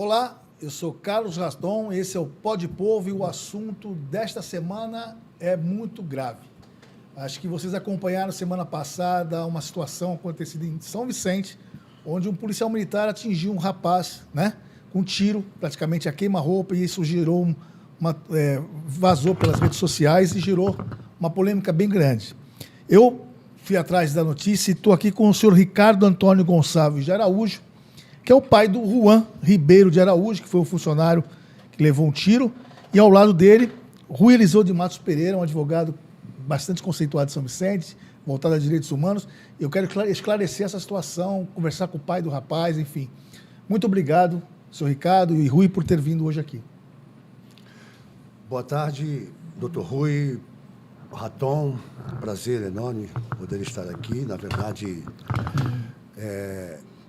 Olá, eu sou Carlos Raston, esse é o Pode Povo e o assunto desta semana é muito grave. Acho que vocês acompanharam semana passada uma situação acontecida em São Vicente, onde um policial militar atingiu um rapaz, né, com um tiro, praticamente a queima-roupa, e isso gerou vazou pelas redes sociais e gerou uma polêmica bem grande. Eu fui atrás da notícia e estou aqui com o senhor Ricardo Antônio Gonçalves de Araújo, que é o pai do Juan Ribeiro de Araújo, que foi o funcionário que levou um tiro, e ao lado dele, Rui Eliseu de Matos Pereira, um advogado bastante conceituado de São Vicente, voltado a direitos humanos. Eu quero esclarecer essa situação, conversar com o pai do rapaz, enfim. Muito obrigado, senhor Ricardo e Rui, por ter vindo hoje aqui. Boa tarde, doutor Rui, Raton, prazer enorme poder estar aqui. Na verdade,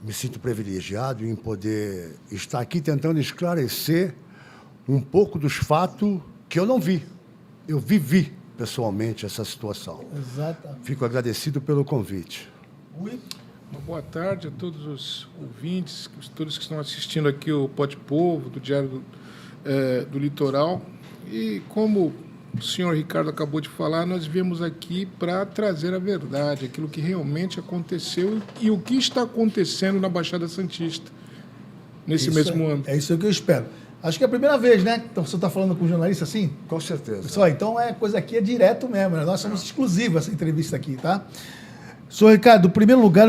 me sinto privilegiado em poder estar aqui tentando esclarecer um pouco dos fatos que eu não vi. Eu vivi pessoalmente essa situação. Exatamente. Fico agradecido pelo convite. Rui? Uma boa tarde a todos os ouvintes, todos que estão assistindo aqui o Pode Povo, do Diário do Litoral. E como o senhor Ricardo acabou de falar, nós viemos aqui para trazer a verdade, aquilo que realmente aconteceu e o que está acontecendo na Baixada Santista nesse mesmo ano. É isso que eu espero. Acho que é a primeira vez, né? Então, você está falando com um jornalista assim? Com certeza. Pessoal, então coisa aqui é direto mesmo, né? Nós somos exclusivos essa entrevista aqui, tá? Senhor Ricardo, em primeiro lugar,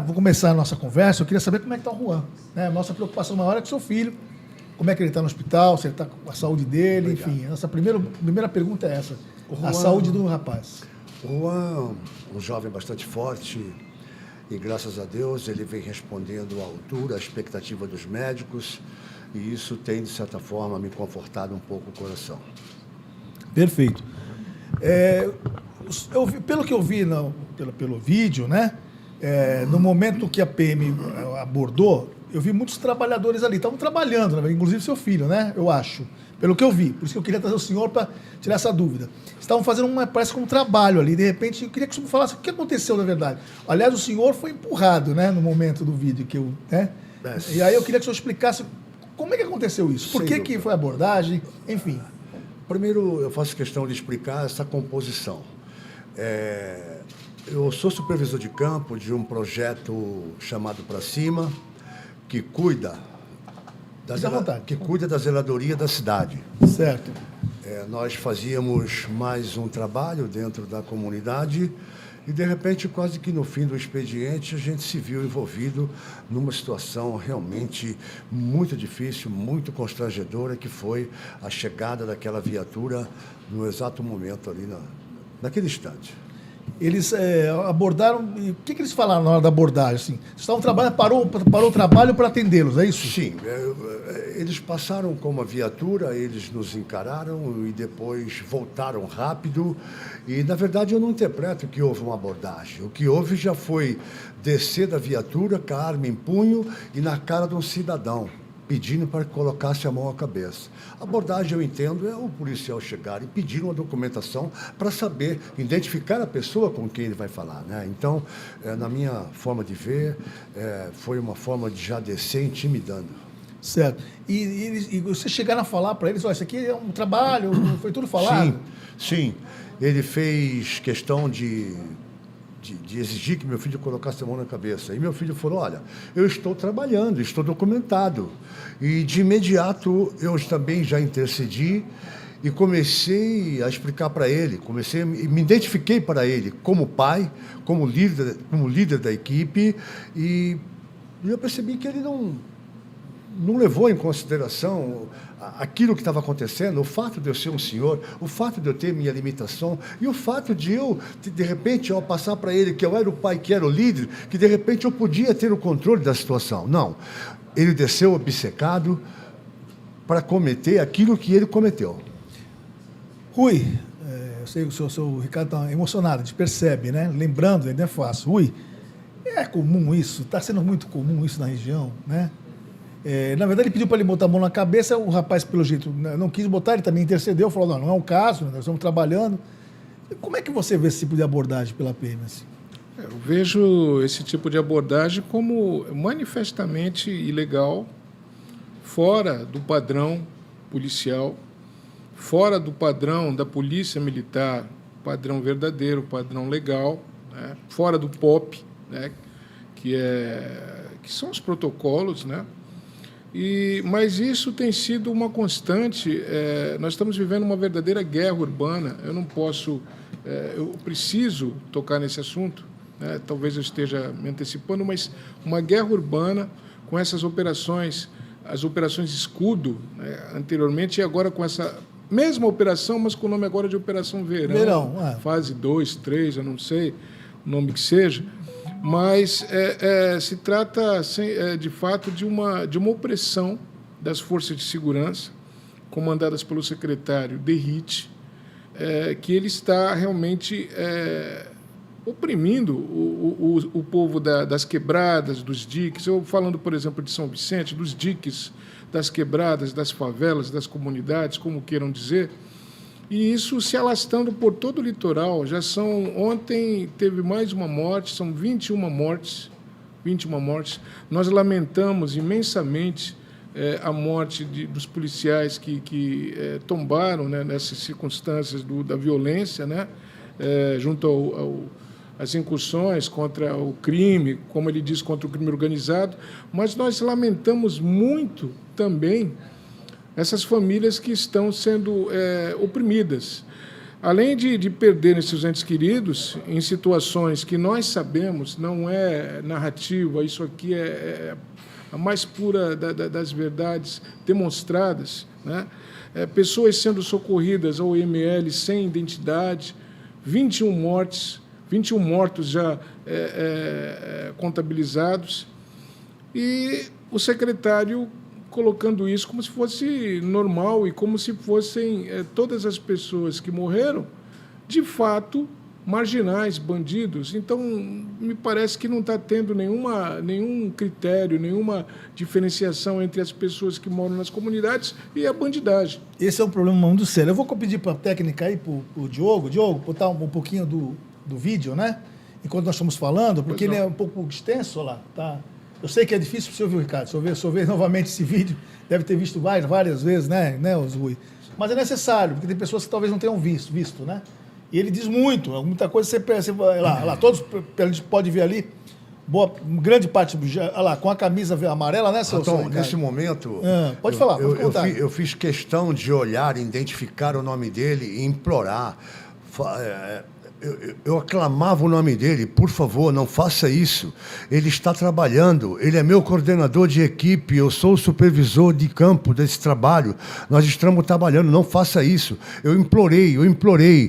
vou começar a nossa conversa, eu queria saber como é que está o Juan. Né? Nossa preocupação maior é com o seu filho, como é que ele está no hospital, se ele está com a saúde dele, obrigado. Enfim. Nossa primeira pergunta é essa, Juan, a saúde do rapaz. O Juan, um jovem bastante forte, e graças a Deus ele vem respondendo à altura, à expectativa dos médicos, e isso tem, de certa forma, me confortado um pouco o coração. Perfeito. Pelo que eu vi pelo vídeo, né? No momento que a PM abordou, eu vi muitos trabalhadores ali, estavam trabalhando, né, inclusive seu filho, né? Eu acho, pelo que eu vi. Por isso que eu queria trazer o senhor para tirar essa dúvida. Estavam fazendo parece que um trabalho ali, de repente, eu queria que o senhor falasse o que aconteceu na verdade. Aliás, o senhor foi empurrado, né, no momento do vídeo que eu, né? E aí eu queria que o senhor explicasse como é que aconteceu isso, por que foi a abordagem, enfim. Primeiro, eu faço questão de explicar essa composição. Eu sou supervisor de campo de um projeto chamado Pra Cima, que cuida da zeladoria da cidade. Certo. Nós fazíamos mais um trabalho dentro da comunidade e, de repente, quase que no fim do expediente, a gente se viu envolvido numa situação realmente muito difícil, muito constrangedora, que foi a chegada daquela viatura no exato momento ali, naquele instante. Eles abordaram... O que eles falaram na hora da abordagem? Assim? Vocês estavam trabalhando, parou o trabalho para atendê-los, é isso? Sim. Eles passaram com uma viatura, eles nos encararam e depois voltaram rápido. E, na verdade, eu não interpreto que houve uma abordagem. O que houve já foi descer da viatura com a arma em punho e na cara de um cidadão, pedindo para que colocasse a mão à cabeça. A abordagem, eu entendo, é o policial chegar e pedir uma documentação para saber, identificar a pessoa com quem ele vai falar, né? Então, na minha forma de ver, foi uma forma de já descer intimidando. Certo. E vocês chegaram a falar para eles, isso aqui é um trabalho, foi tudo falado? Sim. Ele fez questão de exigir que meu filho colocasse a mão na cabeça. E meu filho falou, olha, eu estou trabalhando, estou documentado. E, de imediato, eu também já intercedi e comecei a explicar para ele, me identifiquei para ele como pai, como líder da equipe, e eu percebi que ele não levou em consideração aquilo que estava acontecendo, o fato de eu ser um senhor, o fato de eu ter minha limitação e o fato de eu, de repente, ao passar para ele que eu era o pai, que era o líder, que de repente eu podia ter o controle da situação. Não. Ele desceu obcecado para cometer aquilo que ele cometeu. Rui, eu sei que o seu Ricardo está emocionado, a gente percebe, né? Lembrando, não é fácil. Rui, é comum isso? Está sendo muito comum isso na região, né? Na verdade, ele pediu para ele botar a mão na cabeça, o rapaz, pelo jeito, não quis botar, ele também intercedeu, falou, não é um caso, nós estamos trabalhando. Como é que você vê esse tipo de abordagem pela PM? Assim? Eu vejo esse tipo de abordagem como manifestamente ilegal, fora do padrão policial, fora do padrão da polícia militar, padrão verdadeiro, padrão legal, né? Fora do POP, né? que são os protocolos, né? Mas isso tem sido uma constante. Nós estamos vivendo uma verdadeira guerra urbana. Eu não posso, eu preciso tocar nesse assunto, né? Talvez eu esteja me antecipando, mas uma guerra urbana com essas operações, as operações Escudo, né? Anteriormente, e agora com essa mesma operação, mas com o nome agora de Operação Verão, fase 2, 3, eu não sei o nome que seja. Mas se trata, de fato, de uma opressão das forças de segurança, comandadas pelo secretário Derrite, que ele está realmente oprimindo o povo das quebradas, dos diques. Eu falando, por exemplo, de São Vicente, dos diques, das quebradas, das favelas, das comunidades, como queiram dizer. E isso se alastrando por todo o litoral. Ontem teve mais uma morte, são 21 mortes. 21 mortes. Nós lamentamos imensamente a morte dos policiais que tombaram, né, nessas circunstâncias da violência, né, junto às incursões contra o crime, como ele diz, contra o crime organizado. Mas nós lamentamos muito também essas famílias que estão sendo oprimidas. Além de perderem seus entes queridos em situações que nós sabemos, não é narrativa, isso aqui é a mais pura das verdades demonstradas, né? Pessoas sendo socorridas ao IML sem identidade, 21 mortes, 21 mortos já contabilizados, e o secretário colocando isso como se fosse normal e como se fossem todas as pessoas que morreram, de fato, marginais, bandidos. Então, me parece que não está tendo nenhum critério, nenhuma diferenciação entre as pessoas que moram nas comunidades e a bandidagem. Esse é um problema muito sério. Eu vou pedir para a técnica aí, para o Diogo. Diogo, botar um pouquinho do vídeo, né? Enquanto nós estamos falando, porque ele é um pouco extenso, olha lá, tá? Eu sei que é difícil para o senhor ouvir, Ricardo. Se eu ver novamente esse vídeo, deve ter visto várias vezes, né, Rui? Mas é necessário, porque tem pessoas que talvez não tenham visto, né? E ele diz muita coisa, você vai lá, todos, a gente pode ver ali, grande parte, olha lá, com a camisa amarela, né, seu Então, nesse momento... pode falar, pode contar. Eu fiz questão de olhar, identificar o nome dele e implorar. Eu aclamava o nome dele, por favor, não faça isso. Ele está trabalhando, ele é meu coordenador de equipe, eu sou o supervisor de campo desse trabalho. Nós estamos trabalhando, não faça isso. Eu implorei.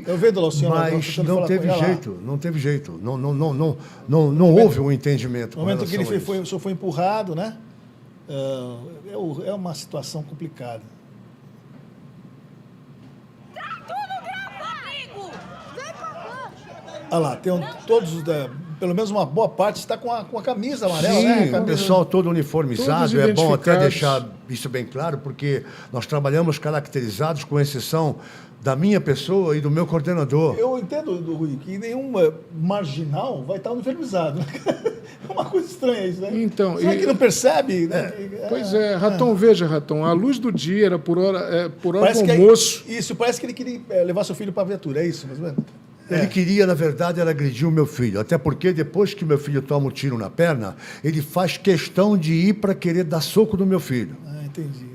Eu vejo, Luciano, mas não teve jeito. Não houve um entendimento. No momento que ele foi empurrado, né? É uma situação complicada. Olha lá, tem todos, pelo menos uma boa parte está com a camisa amarela, sim, né? O pessoal todo uniformizado. É bom até deixar isso bem claro, porque nós trabalhamos caracterizados, com exceção da minha pessoa e do meu coordenador. Eu entendo, Rui, que nenhum marginal vai estar uniformizado. É uma coisa estranha isso, né? Então, será que não percebe? Né? Pois é, Raton, veja, Raton, a luz do dia era por hora do almoço. Isso, parece que ele queria levar seu filho para a viatura, é isso, mais ou menos? Ele queria, na verdade, agredir o meu filho. Até porque, depois que meu filho toma um tiro na perna, ele faz questão de ir para querer dar soco no meu filho. Entendi.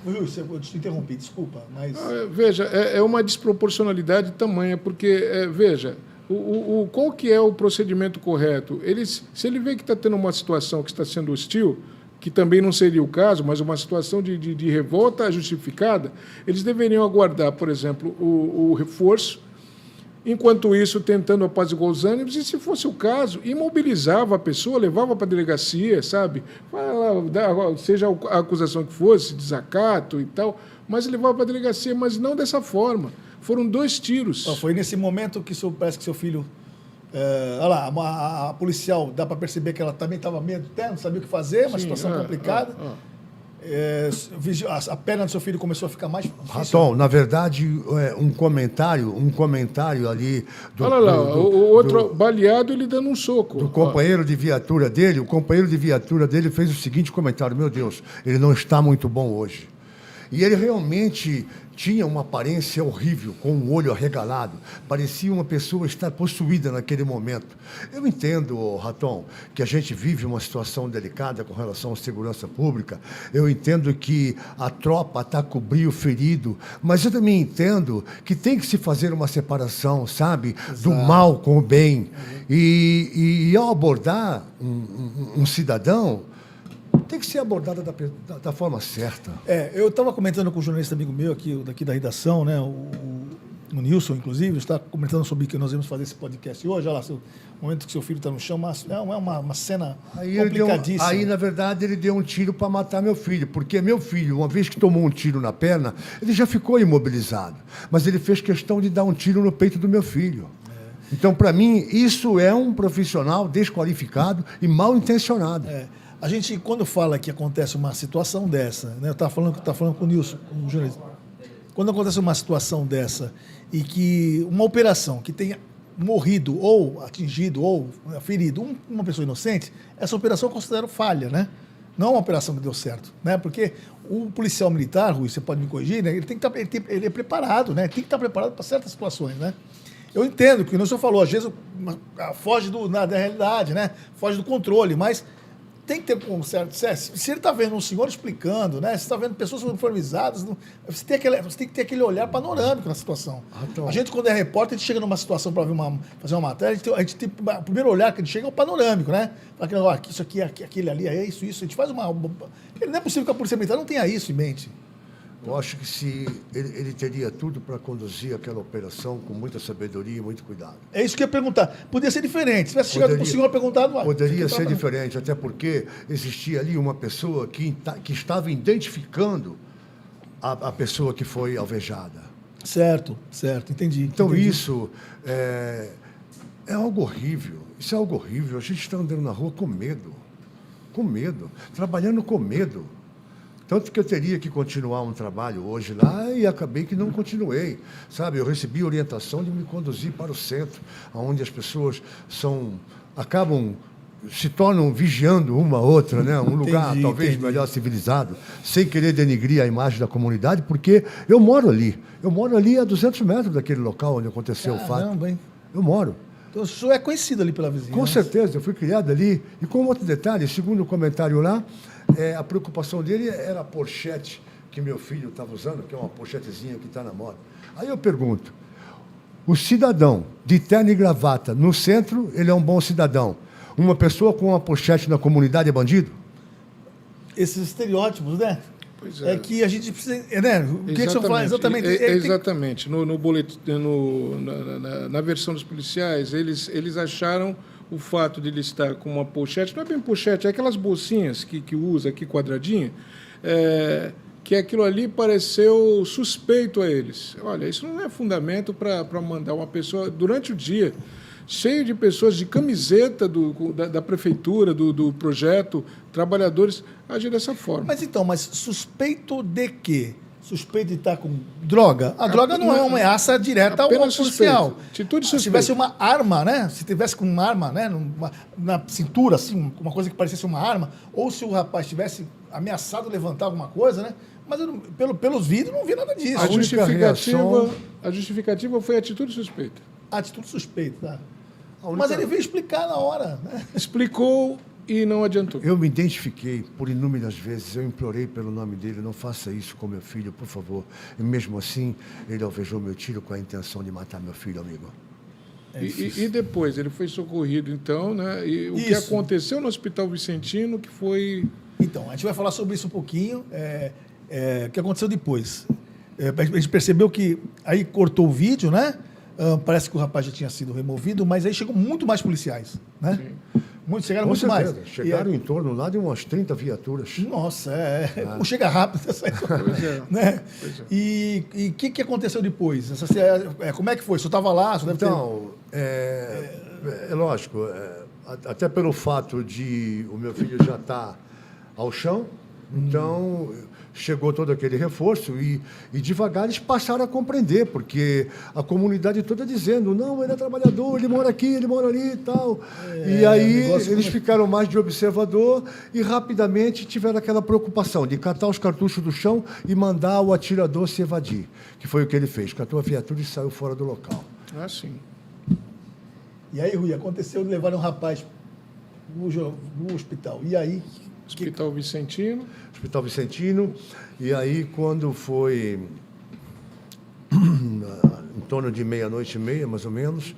Rui, eu te interrompi, desculpa, mas... Veja, é uma desproporcionalidade tamanha, porque, veja, qual que é o procedimento correto? Se ele vê que está tendo uma situação que está sendo hostil, que também não seria o caso, mas uma situação de revolta justificada, eles deveriam aguardar, por exemplo, o reforço, enquanto isso, tentando apaziguar os ânimos, e, se fosse o caso, imobilizava a pessoa, levava para a delegacia, sabe? Seja a acusação que fosse, desacato e tal, mas levava para a delegacia, mas não dessa forma. Foram 2 tiros. Foi nesse momento que parece que seu filho... olha lá, a policial, dá para perceber que ela também estava meio, não sabia o que fazer, uma situação complicada. a perna do seu filho começou a ficar mais difícil? Raton, na verdade, um comentário ali Olha lá, o outro baleado, ele dando um soco. do companheiro de viatura dele. O companheiro de viatura dele fez o seguinte comentário: meu Deus, ele não está muito bom hoje. E ele realmente tinha uma aparência horrível, com o olho arregalado. Parecia uma pessoa estar possuída naquele momento. Eu entendo, Raton, que a gente vive uma situação delicada com relação à segurança pública. Eu entendo que a tropa está a cobrir o ferido. Mas eu também entendo que tem que se fazer uma separação, sabe? Exato. Do mal com o bem. E ao abordar um cidadão, tem que ser abordada da forma certa. Eu estava comentando com um jornalista amigo meu daqui da redação, né, o Nilson, inclusive, está comentando sobre que nós íamos fazer esse podcast hoje. Olha lá, o momento que seu filho está no chão, é uma cena complicadíssima. Aí, na verdade, ele deu um tiro para matar meu filho, porque meu filho, uma vez que tomou um tiro na perna, ele já ficou imobilizado. Mas ele fez questão de dar um tiro no peito do meu filho. Então, para mim, isso é um profissional desqualificado e mal intencionado. A gente, quando fala que acontece uma situação dessa, né, eu estava falando com o Nilson, com o jornalista, quando acontece uma situação dessa e que uma operação que tenha morrido ou atingido ou ferido uma pessoa inocente, essa operação eu considero falha, né? Não é uma operação que deu certo, né? Porque o policial militar, Rui, você pode me corrigir, né? Ele é preparado, né? Tem que estar preparado para certas situações, né? Eu entendo que o senhor falou, às vezes foge da realidade, né? Foge do controle, mas tem que ter um certo... Se ele está vendo um senhor explicando, né? Se está vendo pessoas uniformizadas, você tem que ter aquele olhar panorâmico na situação. Então. A gente, quando é repórter, a gente chega numa situação para fazer uma matéria, a gente tem o primeiro olhar que a gente chega é o panorâmico, né? Fala que isso aqui, aquele ali, é isso. A gente faz uma... Não é possível que a Polícia Militar não tenha isso em mente. Eu acho que se ele teria tudo para conduzir aquela operação com muita sabedoria e muito cuidado. É isso que eu ia perguntar. Podia ser diferente. Se tivesse chegado para o senhor perguntado... Poderia ser diferente, até porque existia ali uma pessoa que estava identificando a pessoa que foi alvejada. Certo, entendi. Então entendi. Isso é algo horrível. Isso é algo horrível. A gente está andando na rua com medo, trabalhando com medo. Tanto que eu teria que continuar um trabalho hoje lá e acabei que não continuei, sabe? Eu recebi orientação de me conduzir para o centro, onde as pessoas se tornam vigiando uma a outra, né? Um lugar talvez melhor civilizado, sem querer denigrir a imagem da comunidade, porque eu moro ali a 200 metros daquele local onde aconteceu o fato. Hein? Eu moro. Então o senhor é conhecido ali pela vizinhança. Com certeza, eu fui criado ali. E com outro detalhe, segundo o comentário lá, a preocupação dele era a pochete que meu filho estava usando, que é uma pochetezinha que está na moda. Aí eu pergunto, o cidadão de terno e gravata no centro, ele é um bom cidadão. Uma pessoa com uma pochete na comunidade é bandido? Esses estereótipos, né? Pois é. É que a gente precisa... Né? O que você fala exatamente? Exatamente. No boletim, na versão dos policiais, eles acharam o fato de ele estar com uma pochete, não é bem pochete, é aquelas bolsinhas que usa aqui quadradinha, que aquilo ali pareceu suspeito a eles. Olha, isso não é fundamento para mandar uma pessoa, durante o dia, cheio de pessoas de camiseta da prefeitura, do projeto, trabalhadores, agir dessa forma. Mas suspeito de quê? Suspeito de estar com droga? A droga não é uma ameaça direta ao policial. Atitude suspeita. Se tivesse uma arma, né? Se tivesse com uma arma, né? Na cintura, assim, uma coisa que parecesse uma arma, ou se o rapaz tivesse ameaçado levantar alguma coisa, né? Mas pelos vídeos não vi nada disso. A justificativa foi atitude suspeita. Atitude suspeita, tá? Mas ele veio explicar na hora, né? Explicou e não adiantou. Eu me identifiquei por inúmeras vezes, eu implorei pelo nome dele, não faça isso com meu filho, por favor. E mesmo assim, ele alvejou meu tiro com a intenção de matar meu filho, amigo. E depois, ele foi socorrido, então, né? E o que aconteceu no Hospital Vicentino, que foi... Então, a gente vai falar sobre isso um pouquinho, o que aconteceu depois. A gente percebeu que aí cortou o vídeo, né? Parece que o rapaz já tinha sido removido, mas aí chegou muito mais policiais, né? Chegaram muito mais. Chegaram em torno lá de umas 30 viaturas. Nossa, chega rápido essa coisa, né? E o que aconteceu depois? Como é que foi? O senhor estava lá? Então, é lógico, até pelo fato de o meu filho já estar ao chão, Então, chegou todo aquele reforço e devagar eles passaram a compreender, porque a comunidade toda dizendo, não, ele é trabalhador, ele mora aqui, ele mora ali e tal. E aí eles ficaram mais de observador e rapidamente tiveram aquela preocupação de catar os cartuchos do chão e mandar o atirador se evadir, que foi o que ele fez, catou a viatura e saiu fora do local. Ah, sim. E aí, Rui, aconteceu de levar um rapaz no hospital. E aí? Hospital Vicentino. Hospital Vicentino. E aí, quando foi em torno de 00:30, mais ou menos,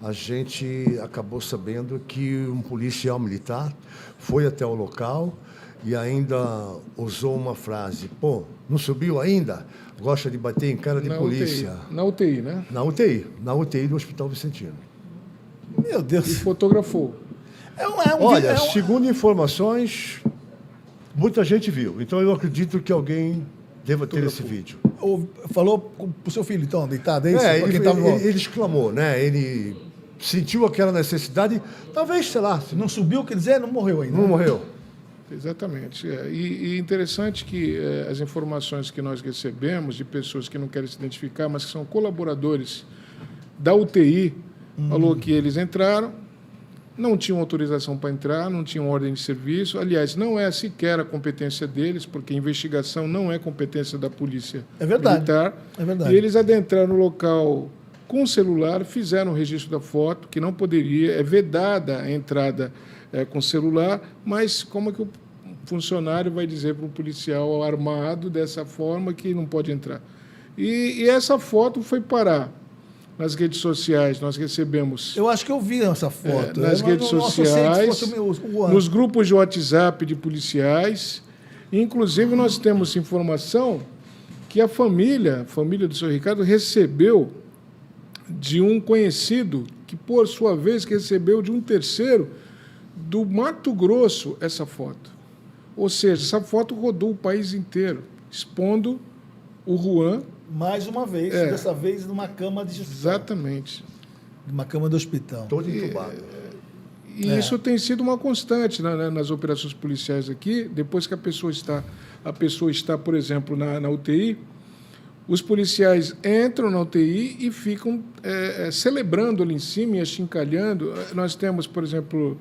a gente acabou sabendo que um policial militar foi até o local e ainda usou uma frase, pô, não subiu ainda? Gosta de bater em cara de polícia. UTI. Na UTI, né? Na UTI do Hospital Vicentino. Meu Deus. E fotografou. Olha, segundo informações, muita gente viu. Então eu acredito que alguém deva ter esse vídeo. Falou pro seu filho, então, deitado, é isso? Ele exclamou, né? Ele sentiu aquela necessidade, talvez, sei lá. Não subiu, quer dizer, não morreu ainda. Não morreu. Exatamente. E interessante que as informações que nós recebemos de pessoas que não querem se identificar, mas que são colaboradores da UTI, falou que eles entraram, não tinham autorização para entrar, não tinham ordem de serviço. Aliás, não é sequer a competência deles, porque a investigação não é competência da polícia militar. É verdade. E eles adentraram no local com o celular, fizeram o registro da foto, que não poderia, é vedada a entrada com celular, mas como é que o funcionário vai dizer para um policial armado dessa forma que não pode entrar? E essa foto foi parar nas redes sociais. Nós recebemos... Eu acho que eu vi essa foto. Nas redes sociais, nos grupos de WhatsApp de policiais. Inclusive, nós temos informação que a família do seu Ricardo, recebeu de um conhecido, que, por sua vez, recebeu de um terceiro do Mato Grosso essa foto. Ou seja, essa foto rodou o país inteiro, expondo o Juan. Mais uma vez, dessa vez numa cama de hospital. Exatamente. Uma cama do hospital. Todo entubado. E isso tem sido uma constante nas operações policiais aqui. Depois que a pessoa está, por exemplo, na UTI, os policiais entram na UTI e ficam celebrando ali em cima e achincalhando. Nós temos, por exemplo,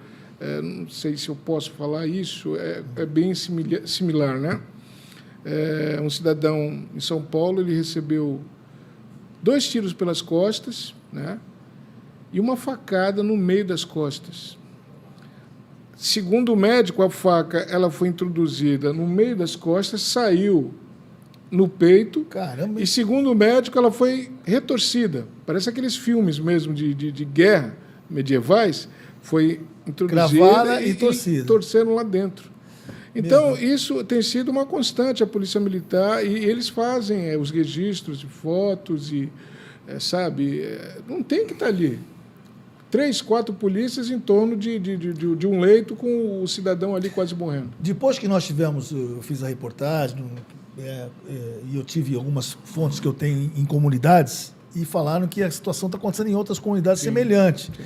não sei se eu posso falar isso, é bem similar, né? Um cidadão em São Paulo, ele recebeu 2 tiros pelas costas, né? E uma facada no meio das costas. Segundo o médico, a faca ela foi introduzida no meio das costas, saiu no peito. Caramba. E segundo o médico, ela foi retorcida. Parece aqueles filmes mesmo de guerra medievais. Foi introduzida gravada e torcida. E torceram lá dentro. Então, isso tem sido uma constante, a Polícia Militar, e eles fazem os registros de fotos e, não tem que estar ali. 3, 4 polícias em torno de um leito com o cidadão ali quase morrendo. Depois que nós eu fiz a reportagem, e eu tive algumas fontes que eu tenho em comunidades, e falaram que a situação está acontecendo em outras comunidades semelhantes. Sim.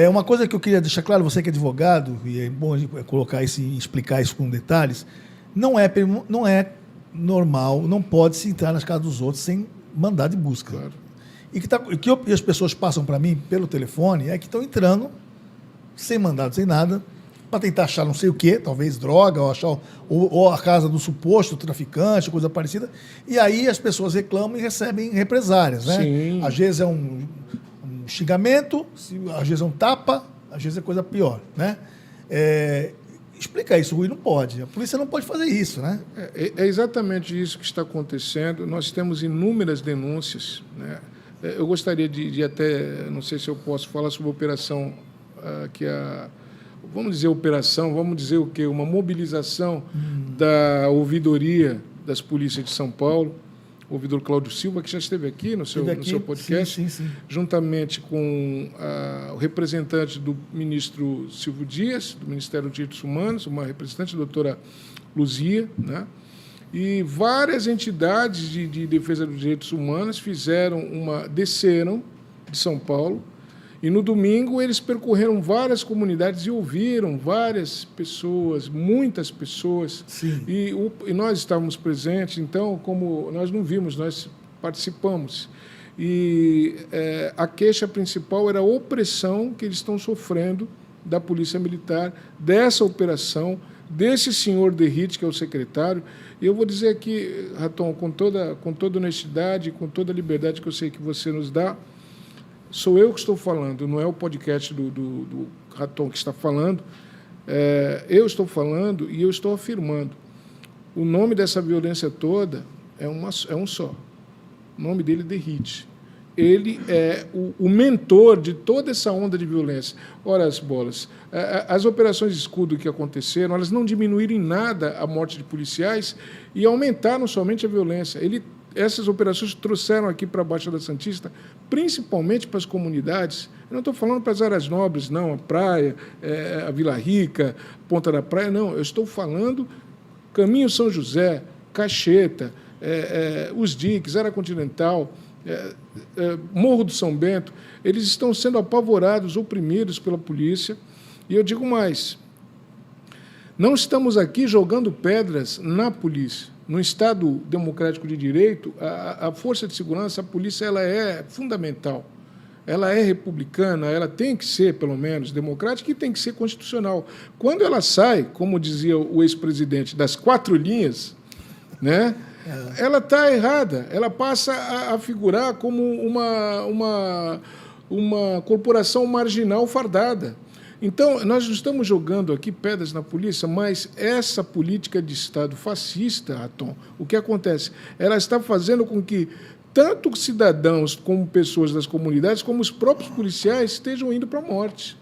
Uma coisa que eu queria deixar claro, você que é advogado, e é bom colocar isso e explicar isso com detalhes, não é normal, não pode se entrar nas casas dos outros sem mandado de busca. Claro. E as pessoas passam para mim pelo telefone é que estão entrando sem mandado, sem nada, para tentar achar não sei o quê, talvez droga, ou a casa do suposto traficante, coisa parecida, e aí as pessoas reclamam e recebem represárias, né? Sim. Às vezes é um xingamento, às vezes é um tapa, às vezes é coisa pior, né? Explica isso, Rui, não pode. A polícia não pode fazer isso, né? É exatamente isso que está acontecendo. Nós temos inúmeras denúncias, né? Eu gostaria de até, não sei se eu posso falar sobre a operação, vamos dizer o quê? Uma mobilização da ouvidoria das polícias de São Paulo, o ouvidor Cláudio Silva, que já esteve aqui no seu podcast, sim. Juntamente com o representante do ministro Silvio Dias, do Ministério dos Direitos Humanos, uma representante, a doutora Luzia, né? E várias entidades de defesa dos direitos humanos desceram de São Paulo E no domingo eles percorreram várias comunidades e ouviram várias pessoas, muitas pessoas. Sim. E nós estávamos presentes, então, como nós não vimos, nós participamos. E a queixa principal era a opressão que eles estão sofrendo da Polícia Militar, dessa operação, desse senhor Derrite, que é o secretário. E eu vou dizer aqui, Raton, com toda honestidade, com toda a liberdade que eu sei que você nos dá, sou eu que estou falando, não é o podcast do Raton que está falando. Eu estou falando e eu estou afirmando. O nome dessa violência toda é um só. O nome dele é Derrite. Ele é o mentor de toda essa onda de violência. Ora, as bolas. As operações de escudo que aconteceram, elas não diminuíram em nada a morte de policiais e aumentaram somente a violência. Essas operações trouxeram aqui para a Baixada Santista, principalmente para as comunidades. Eu não estou falando para as áreas nobres, não, a praia, a Vila Rica, Ponta da Praia, não. Eu estou falando Caminho São José, Caixeta, os diques, Área Continental, Morro do São Bento. Eles estão sendo apavorados, oprimidos pela polícia. E eu digo mais, não estamos aqui jogando pedras na polícia. No Estado democrático de direito, a força de segurança, a polícia, ela é fundamental. Ela é republicana, ela tem que ser, pelo menos, democrática e tem que ser constitucional. Quando ela sai, como dizia o ex-presidente, das 4 linhas, né, ela está errada. Ela passa a figurar como uma corporação marginal fardada. Então, nós não estamos jogando aqui pedras na polícia, mas essa política de Estado fascista, Raton, o que acontece? Ela está fazendo com que tanto cidadãos como pessoas das comunidades, como os próprios policiais, estejam indo para a morte.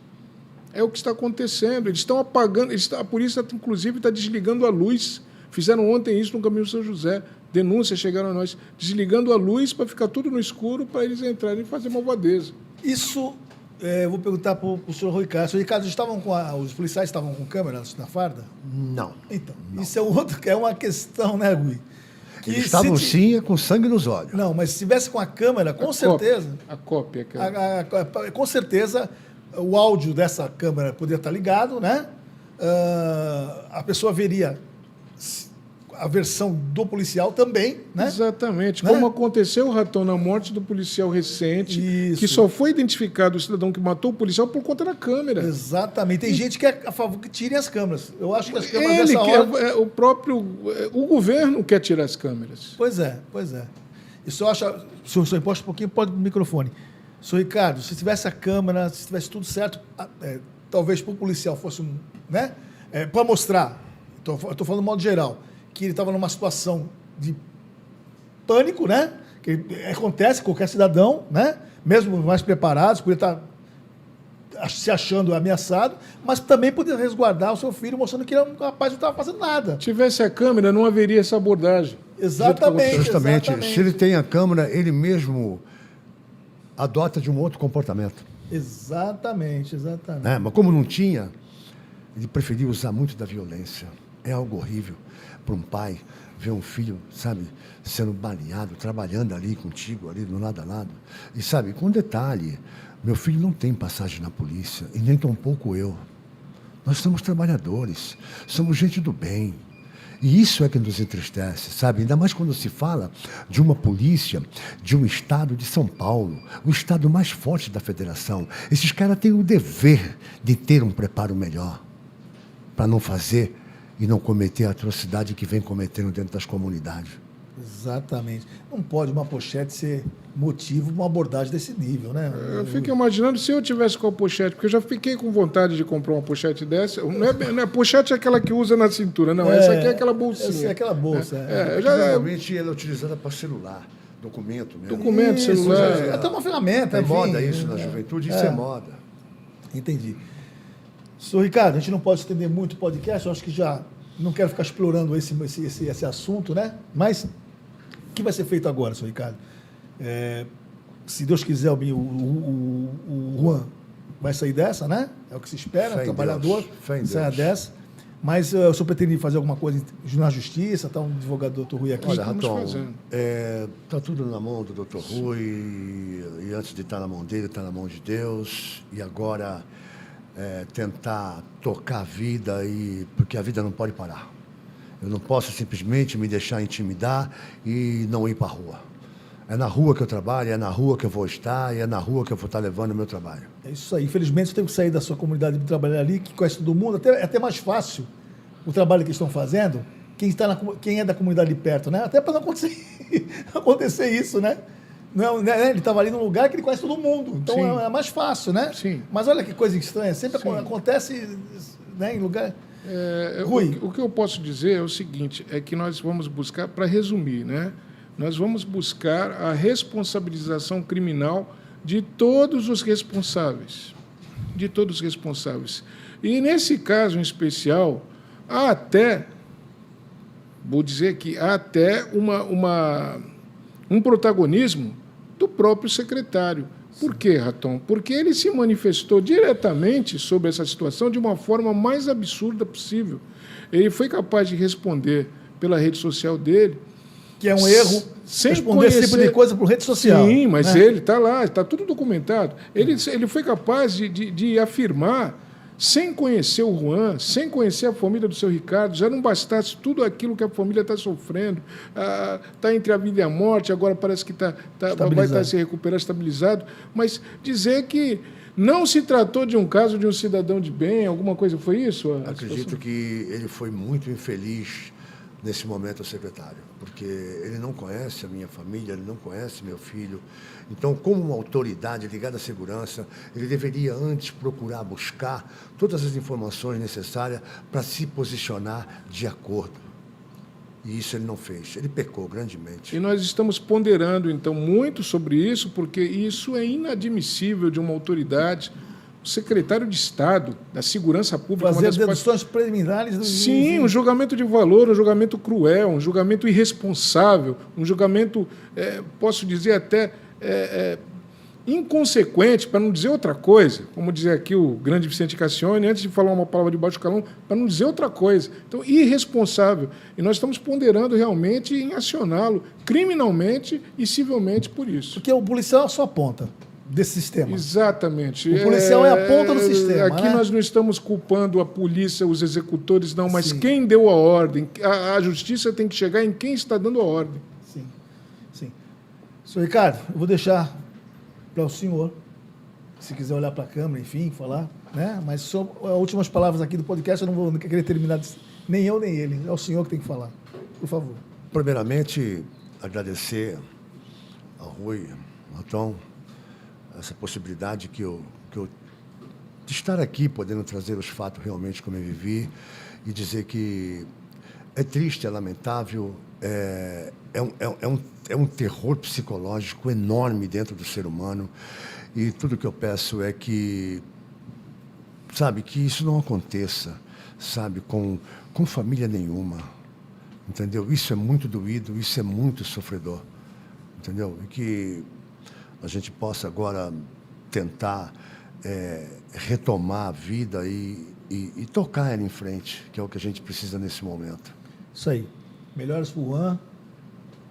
É o que está acontecendo. Eles estão apagando, a polícia, inclusive, está desligando a luz. Fizeram ontem isso no Caminho São José. Denúncias chegaram a nós, desligando a luz para ficar tudo no escuro, para eles entrarem e fazer malvadeza. Isso... vou perguntar para o senhor Ricardo. Senhor Ricardo, os policiais estavam com câmeras na farda? Não. Então, não. Isso é uma questão, né, Gui? Eles estavam sim com sangue nos olhos. Não, mas se tivesse com a câmera, com certeza... A cópia. Com certeza, o áudio dessa câmera poderia estar ligado, né? A pessoa veria a versão do policial também, né? Exatamente. Né? Como aconteceu, Raton, na morte do policial recente, Isso. que só foi identificado o cidadão que matou o policial por conta da câmera. Exatamente. Tem gente que é a favor que tirem as câmeras. Eu acho que as câmeras dessa hora... O governo quer tirar as câmeras. Pois é. Isso eu acho... Só imposto um pouquinho, pode no microfone. Senhor Ricardo, se tivesse a câmera, se tivesse tudo certo, talvez para o policial fosse né? Para mostrar, eu estou falando de modo geral, que ele estava numa situação de pânico, né? Que acontece com qualquer cidadão, né? Mesmo mais preparados, podia estar se achando ameaçado, mas também podia resguardar o seu filho, mostrando que ele, rapaz, não estava fazendo nada. Se tivesse a câmera, não haveria essa abordagem. Exatamente. Justamente. Se ele tem a câmera, ele mesmo adota de um outro comportamento. Exatamente. Mas como não tinha, ele preferiu usar muito da violência. É algo horrível para um pai ver um filho, sabe, sendo baleado, trabalhando ali contigo, ali do lado a lado. E, sabe, com detalhe, meu filho não tem passagem na polícia, e nem tampouco eu. Nós somos trabalhadores, somos gente do bem. E isso é que nos entristece, sabe? Ainda mais quando se fala de uma polícia, de um estado de São Paulo, o estado mais forte da federação. Esses caras têm o dever de ter um preparo melhor para não fazer e não cometer a atrocidade que vem cometendo dentro das comunidades. Exatamente. Não pode uma pochete ser motivo de uma abordagem desse nível, né? Eu fico imaginando se eu tivesse com a pochete, porque eu já fiquei com vontade de comprar uma pochete dessa. Não é pochete é aquela que usa na cintura, não. Essa aqui é aquela bolsinha. Essa é aquela bolsa. Normalmente ela é utilizada para celular, documento mesmo. Documento, celular. É até uma ferramenta. É enfim, moda isso na juventude, isso é moda. Entendi. Senhor Ricardo, a gente não pode estender muito o podcast, eu acho que já não quero ficar explorando esse assunto, né? Mas o que vai ser feito agora, senhor Ricardo? Se Deus quiser, o Juan vai sair dessa, né? É o que se espera, trabalhador, saia dessa. Mas o senhor pretende fazer alguma coisa na justiça? Está um advogado, doutor Rui, aqui? Olha, estamos Raton, fazendo. está tudo na mão do Dr. Rui, e antes de estar na mão dele, está na mão de Deus, e agora tentar tocar a vida, porque a vida não pode parar. Eu não posso simplesmente me deixar intimidar e não ir para a rua. É na rua que eu trabalho, é na rua que eu vou estar, e é na rua que eu vou estar levando o meu trabalho. É isso aí. Infelizmente, você tem que sair da sua comunidade de trabalhar ali, que conhece todo mundo. É até mais fácil o trabalho que estão fazendo, quem é da comunidade de perto, né? Até para não acontecer isso, né? Não, né? Ele estava ali num lugar que ele conhece todo mundo. Então é mais fácil, né? Sim. Mas olha que coisa estranha. Sempre acontece, né, em lugar... Rui. O que eu posso dizer é o seguinte, é que nós vamos buscar, para resumir, né? Nós vamos buscar a responsabilização criminal de todos os responsáveis. De todos os responsáveis. E, nesse caso em especial, há até, vou dizer que há até um protagonismo do próprio secretário. Por quê, Raton? Porque ele se manifestou diretamente sobre essa situação de uma forma mais absurda possível. Ele foi capaz de responder pela rede social dele, que é um erro sem responder esse tipo de coisa por rede social. Sim, mas né? ele está lá, está tudo documentado. Ele foi capaz de afirmar, sem conhecer o Juan, sem conhecer a família do seu Ricardo, já não bastasse tudo aquilo que a família está sofrendo, está entre a vida e a morte, agora parece que vai estar se recuperando, estabilizado, mas dizer que não se tratou de um caso de um cidadão de bem, alguma coisa, foi isso? Acredito que ele foi muito infeliz nesse momento, o secretário, porque ele não conhece a minha família, ele não conhece meu filho. Então, como uma autoridade ligada à segurança, ele deveria antes procurar buscar todas as informações necessárias para se posicionar de acordo. E isso ele não fez. Ele pecou grandemente. E nós estamos ponderando, então, muito sobre isso, porque isso é inadmissível de uma autoridade. O secretário de Estado da Segurança Pública... Fazer deduções preliminares... Sim, um julgamento de valor, um julgamento cruel, um julgamento irresponsável, um julgamento, posso dizer até, inconsequente, para não dizer outra coisa. Como dizer aqui o grande Vicente Cassione, antes de falar uma palavra de baixo calão, para não dizer outra coisa. Então, irresponsável. E nós estamos ponderando realmente em acioná-lo criminalmente e civilmente por isso. Porque o policial só aponta desse sistema. Exatamente. O policial é a ponta do sistema. Aqui nós não estamos culpando a polícia, os executores, não, mas Sim. quem deu a ordem. A justiça tem que chegar em quem está dando a ordem. Sim, sim. Senhor Ricardo, eu vou deixar para o senhor, se quiser olhar para a câmera, enfim, falar, né? Mas só as últimas palavras aqui do podcast, eu não vou querer terminar, nem eu, nem ele. É o senhor que tem que falar. Por favor. Primeiramente, agradecer ao Rui, ao Tom, essa possibilidade de estar aqui, podendo trazer os fatos realmente como eu vivi, e dizer que é triste, é lamentável, é um terror psicológico enorme dentro do ser humano, e tudo que eu peço é que, sabe, que isso não aconteça, sabe, com família nenhuma, entendeu? Isso é muito doído, isso é muito sofredor, entendeu? E que a gente possa agora tentar retomar a vida e tocar ela em frente, que é o que a gente precisa nesse momento. Isso aí. Melhoras para o Juan.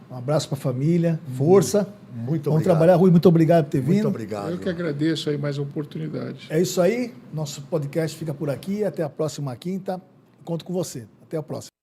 Um abraço para a família. Força. Muito Vamos obrigado. trabalhar. Rui, muito obrigado por ter vindo. Muito obrigado. Eu que agradeço aí mais a oportunidade. É isso aí. Nosso podcast fica por aqui. Até a próxima quinta. Conto com você. Até a próxima.